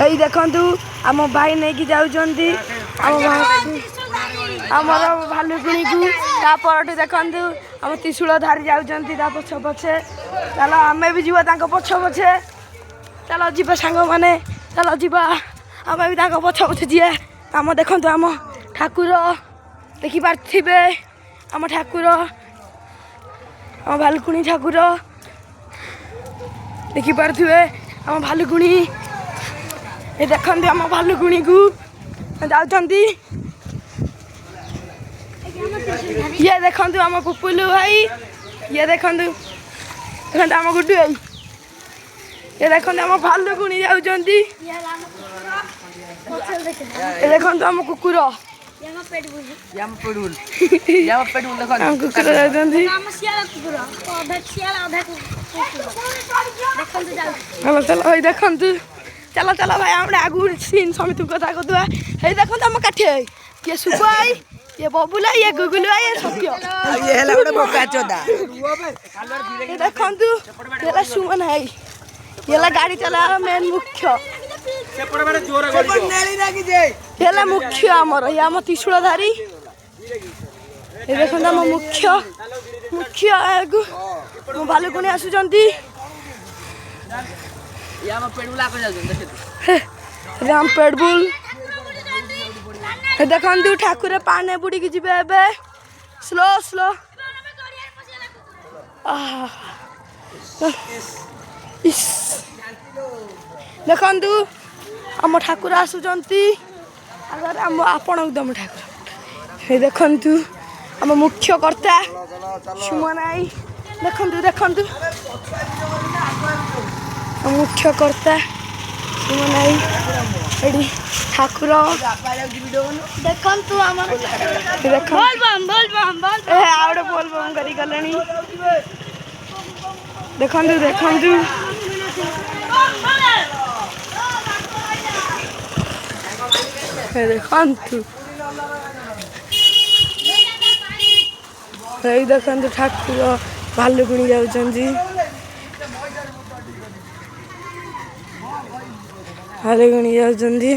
এই দেখନ୍ତୁ ଆମ ଭାଇ ନେଇକି ଯାଉଛନ୍ତି ଆମର ଭାଲୁକୁଣିକୁ। ତାପରଠୁ ଦେଖନ୍ତୁ ଆମ ତ୍ରିଶୂଳ ଧାରି ଯାଉଛନ୍ତି ତା ପଛ ପଛେ। ଚାଲ ଆମେ ବି ଯିବା ତାଙ୍କ ପଛ ପଛେ। ଚାଲ ଯିବା ସାଙ୍ଗମାନେ, ଚାଲ ଯିବା ଆମେ ବି ତାଙ୍କ ପଛ ପଛେ ଯିବା। ଆମ ଦେଖନ୍ତୁ ଆମ ଠାକୁର ଦେଖିପାରୁଥିବେ, ଆମ ଠାକୁର ଆମ ଭାଲୁକୁଣି ଠାକୁର ଦେଖିପାରୁଥିବେ ଆମ ଭାଲୁକୁଣି। ଏ ଦେଖନ୍ତୁ ଆମ ଭାଲୁକୁଣିକୁ ଯାଉଛନ୍ତି। ଇଏ ଦେଖନ୍ତୁ ଆମ ପୁପୁଲୁ ଭାଇ, ଇଏ ଦେଖନ୍ତୁ ଦେଖନ୍ତୁ ଆମ ଗୁଡୁ ଭାଇ, ଏ ଦେଖନ୍ତୁ ଆମ ଭାଲୁକୁଣି ଯାଉଛନ୍ତି। ଏ ଦେଖନ୍ତୁ ଆମ କୁକୁର କୁକୁର ଯାଉଛନ୍ତି। ଚାଲ ଚାଲ ଭାଇ ଦେଖନ୍ତୁ, ଚାଲ ଚାଲ ଭାଇ ଆମେ ଆଗକୁ ସିନ୍ ସମିତିକୁ କଥା କରୁଥିବା। ହେଇ ଦେଖନ୍ତୁ ଆମ କାଠି ଭାଇ, କିଏ ଶୁଭ ଭାଇ, ଇଏ ବବୁଲା, ଇଏ ଗୁଗୁଲୁ ଭାଇ, ଇଏ ସତ୍ୟ। ଦେଖନ୍ତୁ ହେଲା ସୁମନ ଭାଇ, ଇଏ ହେଲା ଗାଡ଼ି ଚଲାଇବା ମେନ୍ ମୁଖ୍ୟ, ହେଲା ମୁଖ୍ୟ ଆମର। ଇଏ ଆମ ତ୍ରିଶୂଳ ଧାରୀ। ଏ ଦେଖନ୍ତୁ ଆମ ମୁଖ୍ୟ ଆଗକୁ ମୋ ଭାଲୁକୁଣି ଆସୁଛନ୍ତି। ପେଡବୁଲ ଦେଖନ୍ତୁ ଠାକୁର ପାନେ ବୁଡ଼ିକି ଯିବେ ଏବେ, ସ୍ଲୋ ସ୍ଲୋ। ଦେଖନ୍ତୁ ଆମ ଠାକୁର ଆସୁଛନ୍ତି ଆଗରେ, ଆପଣଙ୍କୁ ଦମ ଠାକୁର। ଏ ଦେଖନ୍ତୁ ଆମ ମୁଖ୍ୟ କର୍ତ୍ତା ସୁମନ ଭାଇ, ଦେଖନ୍ତୁ ଦେଖନ୍ତୁ ମୁଖ୍ୟ କର୍ତ୍ତା ସୁମନ ଭାଇ। ଏଠି ଠାକୁର ଦେଖନ୍ତୁ ଆମର, ଆଉ ଗୋଟେ ବୋଲ ବମ୍ କରି ଗଲେଣି। ଦେଖନ୍ତୁ ଦେଖନ୍ତୁ ଦେଖନ୍ତୁ ଏଇ ଦେଖନ୍ତୁ ଠାକୁର ଭାଲୁକୁଣି ଯାଉଛନ୍ତି। ଭାଲୁକୁଣି ଯାଉଛନ୍ତି।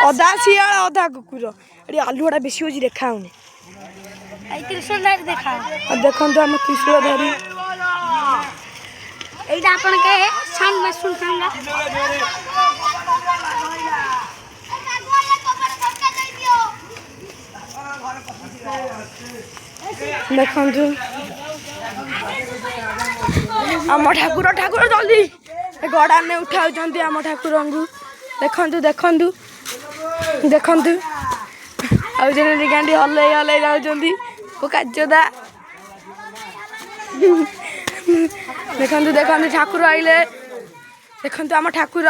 ଅଧା ଶିଆଳ ଅଧା କୁକୁର। ଏଠି ଆଲୁଅଟା ବେଶୀ ହଉଛି ଦେଖା ହଉନି। ଦେଖନ୍ତୁ ଆମ ତ୍ରିଶୂଳ ଧାରୀ, এইটা আপনাকে সামনে শুনছেন না ଦେଖନ୍ତୁ ଆମ ଠାକୁର ଜଲ୍ଦି ଗଡ଼ାନେ ଉଠାଉଛନ୍ତି ଆମ ଠାକୁରଙ୍କୁ। ଦେଖନ୍ତୁ ଦେଖନ୍ତୁ ଦେଖନ୍ତୁ ଆଉ ଜଣେ ଗାଣ୍ଡି ହଲେଇ ହଲେଇ ଯାଉଛନ୍ତି ଓ କାର୍ଯ୍ୟଦା। ଦେଖନ୍ତୁ ଦେଖନ୍ତୁ ଠାକୁର ଆଇଲେ, ଦେଖନ୍ତୁ ଆମ ଠାକୁର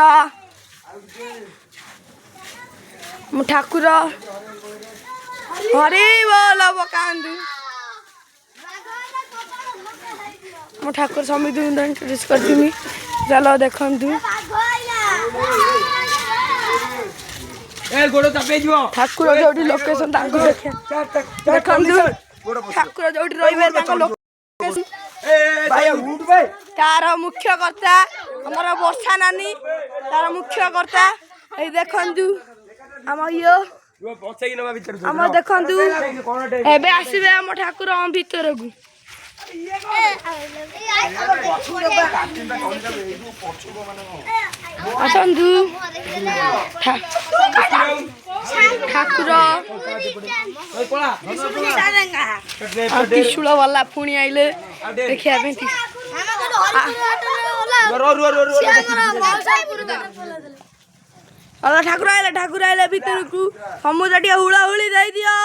ହରି ବୋଲ ପକାନ୍ତୁ। ମୋ ଠାକୁର ସମିତି ଇଣ୍ଟ୍ରୋଡ୍ୟୁସ୍ କରିଥିଲି। ଚାଲ ଦେଖନ୍ତୁ ଠାକୁର ଯୋଉଠି ଲୋକେସନ ତାଙ୍କୁ ଦେଖନ୍ତୁ ଠାକୁର ଯୋଉଠି ରହିବେ ତାଙ୍କ ଲୋକେସନ। ତାର ମୁଖ୍ୟ କର୍ତ୍ତା ଆମର ବର୍ଷା ନାନୀ, ତାର ମୁଖ୍ୟ କର୍ତ୍ତା। ଏଇ ଦେଖନ୍ତୁ ଆମ ଆମ ଦେଖନ୍ତୁ ଏବେ ଆସିବେ ଆମ ଠାକୁର ଭିତରକୁ। ଆସନ୍ତୁ ଠାକୁର ତ୍ରିଶୂଳ ବାଲା ପୁଣି ଆଇଲେ ଦେଖିବା ପାଇଁ। ଠାକୁର ଆଇଲେ ଭିତରକୁ। ସମୁଦ୍ର ଟିକେ ହୁଳା ହୁଳି ଦେଇଦିଅ।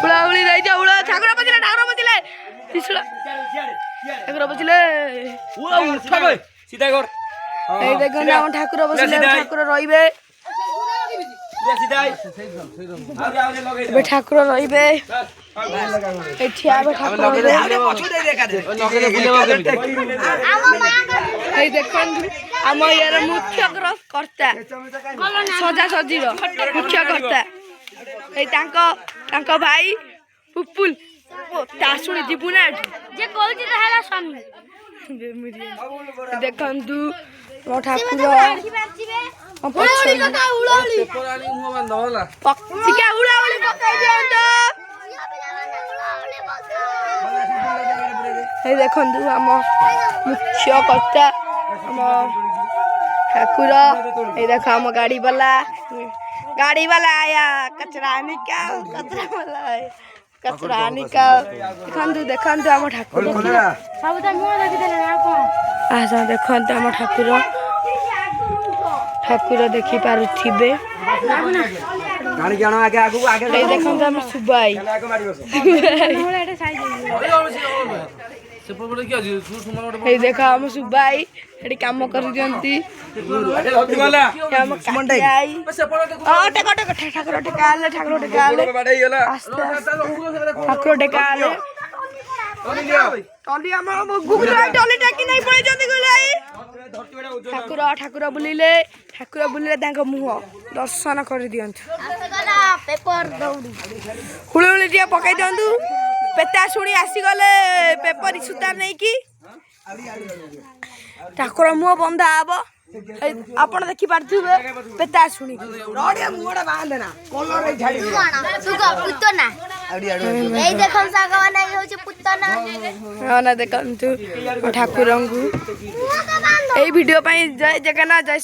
ହୁଳାହୁଳି ଦେଇଦିଅ। ଠାକୁର ବସିଲେ ତ୍ରିଶୂଳ ଠାକୁର ବସିଲେ। ଏଇ ଦେଖନ୍ତୁ ଆମ ଠାକୁର ବସିଲେ, ଠାକୁର ରହିବେ। ଏବେ ଠାକୁର ରହିବେ ଏଠି ଏବେ ଠାକୁର ରହିବେ ଏଇ ଦେଖନ୍ତୁ ଆମ ଇଏର ମୁଖ୍ୟ କର୍ତ୍ତା ସଜାସଜିର ମୁଖ୍ୟ କର୍ତ୍ତା ଏଇ ତାଙ୍କ ଭାଇ ପୁପୁଲ ତା ଶୁଣି ଯିବୁ ନା ଏଠୁ ଯେ କହୁଛି ତାହେଲେ ସ୍ୱାମୀ ଦେଖନ୍ତୁ ମୋ ଠାକୁର ଦେଖନ୍ତୁ ଆମ ମୁଖ୍ୟ କର୍ତ୍ତା ଆମ ଠାକୁର ଏଇ ଦେଖ ଆମ ଗାଡ଼ି ବାଲା ଆୟା କଚରା ନିକାଲ କଚରା ନିକାଲ ଦେଖନ୍ତୁ ଆମ ଠାକୁର ସବୁ ତ ମୁହଁ ଦେଖିଦେଲେ ଆଉ କଣ ଦେଖନ୍ତୁ ଆମ ଠାକୁର ଦେଖିପାରୁଥିବେ ଏଇ ଦେଖନ୍ତୁ ଆମ ସୁବାଇ ଏଇ ଦେଖ ଆମ ସୁବାଇ ଏଠି କାମ କରିଦିଅନ୍ତି ଠାକୁର ଟେକା ହେଲେ ଠାକୁର ଟେକା ହେଲେ ଠାକୁର ବୁଲିଲେ ତାଙ୍କ ମୁହଁ ଦର୍ଶନ କରିଦିଅନ୍ତୁ ହୁଳୁହୁଳି ଟିକେ ପକେଇ ଦିଅନ୍ତୁ ପେତା ଶୁଣି ଆସିଗଲେ ପେପର ସୂତା ନେଇକି ଠାକୁର ମୁହଁ ବନ୍ଧା ହବ ଆପଣ ଦେଖିପାରୁଥିବେ ପେତା ଶୁଣି ଦେଖନ୍ତୁ ଠାକୁରଙ୍କୁ ଏଇ ଭିଡିଓ ପାଇଁ ଜୟ ଜଗନ୍ନାଥ ଜୟ